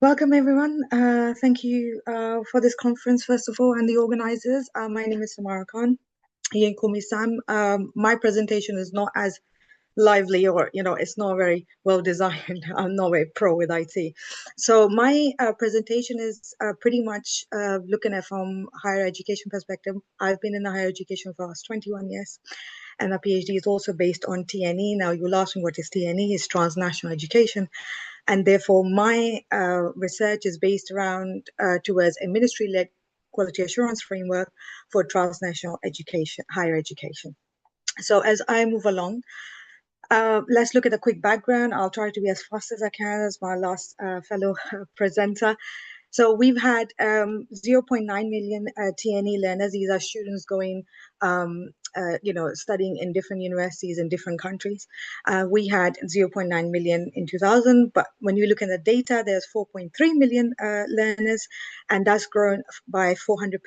Welcome, everyone. Thank you for this conference, first of all, and the organizers. My name is Samara Khan. You can call me Sam. My presentation is not as lively or, it's not very well designed. I'm not very pro with IT. So my presentation is pretty much looking at from higher education perspective. I've been in the higher education for the last 21 years. And my PhD is also based on TNE. Now, you'll ask me what is TNE? It's transnational education. And therefore, my research is based around towards a ministry-led quality assurance framework for transnational education, higher education. So as I move along, let's look at a quick background. I'll try to be as fast as I can as my last fellow presenter. So we've had 0.9 million TNE learners. These are students going, studying in different universities in different countries. We had 0.9 million in 2000, but when you look at the data, there's 4.3 million learners, and that's grown by 400%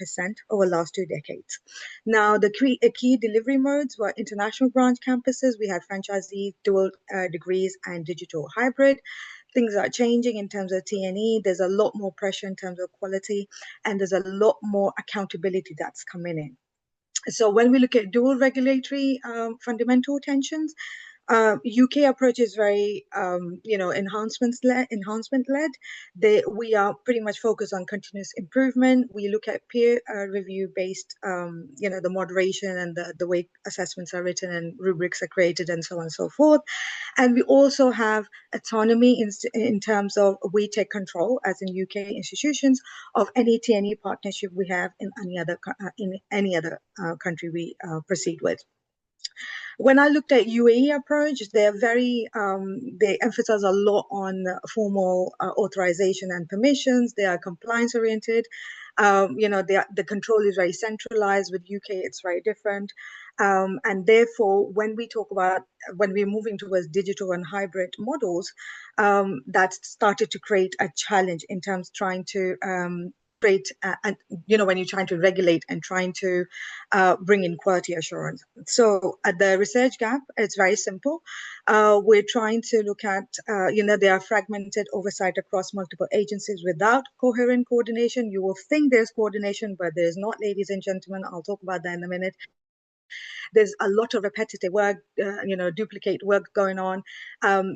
over the last 2 decades. Now, the key delivery modes were international branch campuses. We had franchisee, dual degrees, and digital hybrid. Things are changing in terms of TNE. There's a lot more pressure in terms of quality, and there's a lot more accountability that's coming in. So when we look at dual regulatory fundamental tensions, UK approach is very, enhancement led. We are pretty much focused on continuous improvement. We look at peer review based, the moderation and the way assessments are written and rubrics are created and so on and so forth. And we also have autonomy in terms of we take control as in UK institutions of any TNE partnership we have in any other country we proceed with. When I looked at UAE approach, they emphasize a lot on formal authorization and permissions. They are compliance oriented. The control is very centralized. With UK, it's very different. And therefore, when we're moving towards digital and hybrid models, that started to create a challenge in terms of trying to when you're trying to regulate and trying to bring in quality assurance. So at the research gap, it's very simple. We're trying to look at, there are fragmented oversight across multiple agencies without coherent coordination. You will think there's coordination, but there's not, ladies and gentlemen. I'll talk about that in a minute. There's a lot of repetitive work, duplicate work going on.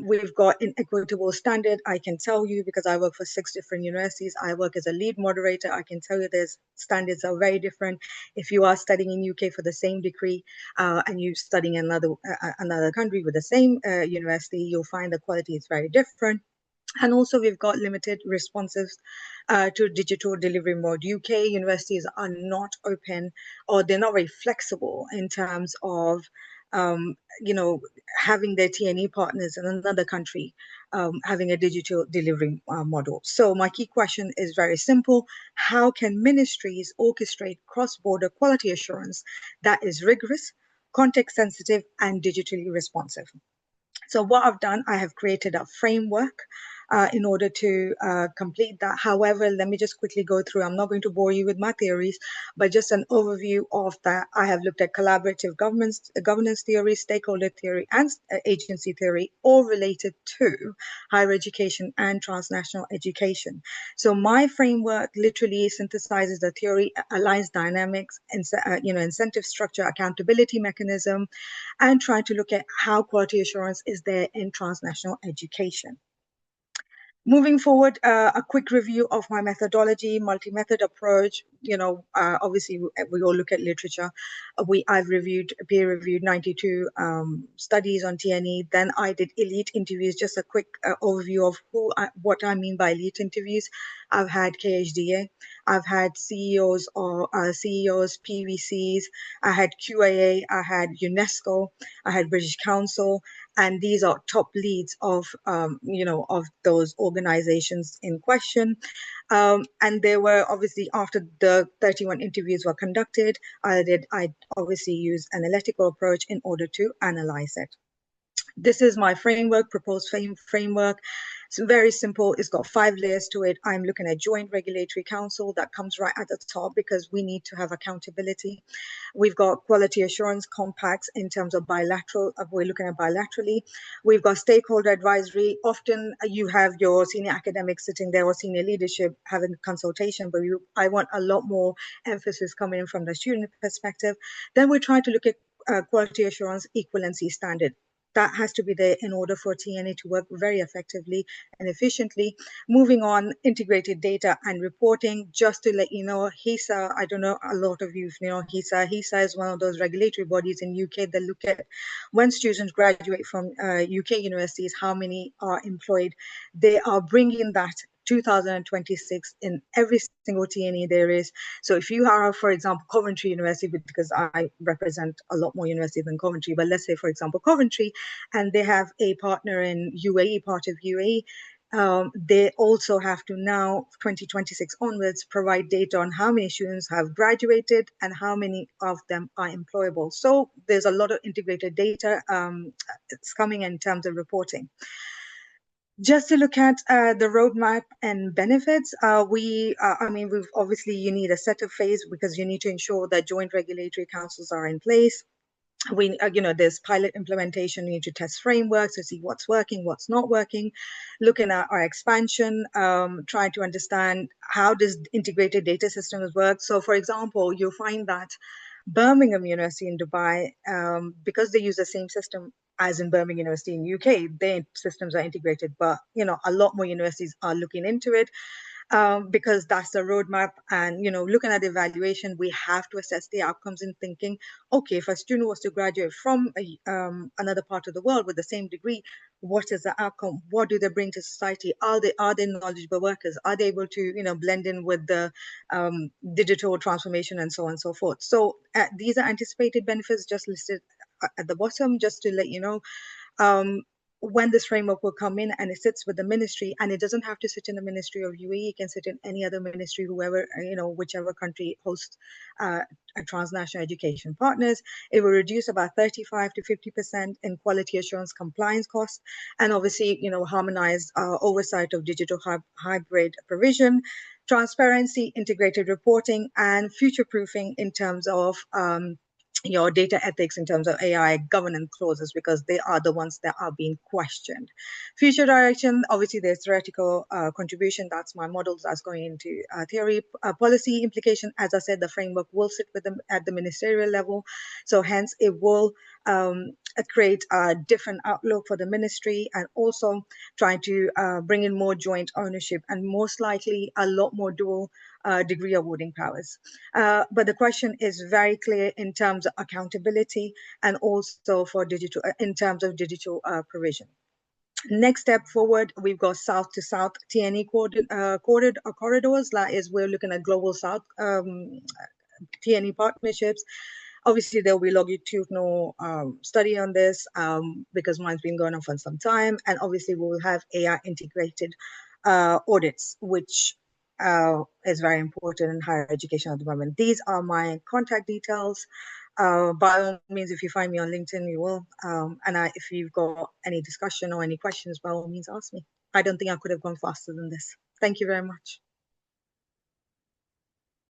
We've got inequitable standard. I can tell you, because I work for 6 different universities, I work as a lead moderator. I can tell you there's standards are very different. If you are studying in UK for the same degree and you're studying another country with the same university, you'll find the quality is very different. And also, we've got limited responses to digital delivery mode. UK universities are not open, or they're not very flexible in terms of, having their TNE partners in another country having a digital delivery model. So my key question is very simple. How can ministries orchestrate cross-border quality assurance that is rigorous, context-sensitive, and digitally responsive? So what I've done, I have created a framework in order to complete that. However, let me just quickly go through. I'm not going to bore you with my theories, but just an overview of that. I have looked at collaborative governance theory, stakeholder theory, and agency theory, all related to higher education and transnational education. So my framework literally synthesizes the theory, aligns dynamics, incentive structure, accountability mechanism, and trying to look at how quality assurance is there in transnational education. Moving forward, a quick review of my methodology, multi-method approach. Obviously, we all look at literature. I've peer-reviewed 92 studies on TNE. Then I did elite interviews. Just a quick overview of what I mean by elite interviews. I've had KHDA. I've had CEOs or CEOs, PVCs. I had QAA. I had UNESCO. I had British Council. And these are top leads of those organizations in question. And they were obviously, after the 31 interviews were conducted, I obviously use analytical approach in order to analyze it. This is my framework, proposed framework. It's very simple. It's got 5 layers to it. I'm looking at Joint Regulatory Council that comes right at the top because we need to have accountability. We've got quality assurance compacts in terms of bilateral, we're looking at bilaterally. We've got stakeholder advisory. Often you have your senior academics sitting there or senior leadership having consultation, but I want a lot more emphasis coming in from the student perspective. Then we try to look at quality assurance equivalency standard. That has to be there in order for TNA to work very effectively and efficiently. Moving on, integrated data and reporting. Just to let you know, HESA, I don't know, a lot of you know HESA. HESA is one of those regulatory bodies in UK that look at when students graduate from UK universities, how many are employed. They are bringing that 2026 in every single TNE there is. So if you are, for example, Coventry University, because I represent a lot more universities than Coventry, but let's say, for example, Coventry, and they have a partner in UAE, part of UAE, they also have to now, 2026 onwards, provide data on how many students have graduated and how many of them are employable. So there's a lot of integrated data it's coming in terms of reporting. Just to look at the roadmap and benefits, I mean, we've obviously, you need a setup phase because you need to ensure that joint regulatory councils are in place. We, there's pilot implementation, you need to test frameworks to see what's working, what's not working, looking at our expansion, trying to understand how does integrated data systems work. So for example, you'll find that Birmingham University in Dubai, because they use the same system as in Birmingham University in UK, their systems are integrated, but a lot more universities are looking into it. Because that's the roadmap. And looking at the evaluation, we have to assess the outcomes in thinking, okay, if a student was to graduate from another part of the world with the same degree, what is the outcome? What do they bring to society? Are they knowledgeable workers? Are they able to blend in with the digital transformation and so on and so forth? So these are anticipated benefits just listed at the bottom, just to let you know. When this framework will come in and it sits with the ministry, and it doesn't have to sit in the Ministry of UAE, it can sit in any other ministry, whoever, whichever country hosts transnational education partners. It will reduce about 35 to 50% in quality assurance compliance costs, and obviously, harmonized oversight of digital hybrid provision, transparency, integrated reporting, and future proofing in terms of your data ethics in terms of AI governance clauses, because they are the ones that are being questioned. Future direction, obviously there's theoretical contribution, that's my models, that's going into theory. Policy implication, as I said, the framework will sit with them at the ministerial level, so hence it will create a different outlook for the ministry, and also trying to bring in more joint ownership and most likely a lot more dual degree awarding powers. But the question is very clear in terms of accountability and also for digital, in terms of digital provision. Next step forward, we've got south to south TNE corridors. That is, we're looking at global south TNE partnerships. Obviously, there will be longitudinal study on this because mine's been going on for some time. And obviously, we will have AI integrated audits, which is very important in higher education at the moment. These are my contact details. By all means, if you find me on LinkedIn, you will. If you've got any discussion or any questions, by all means, ask me. I don't think I could have gone faster than this. Thank you very much.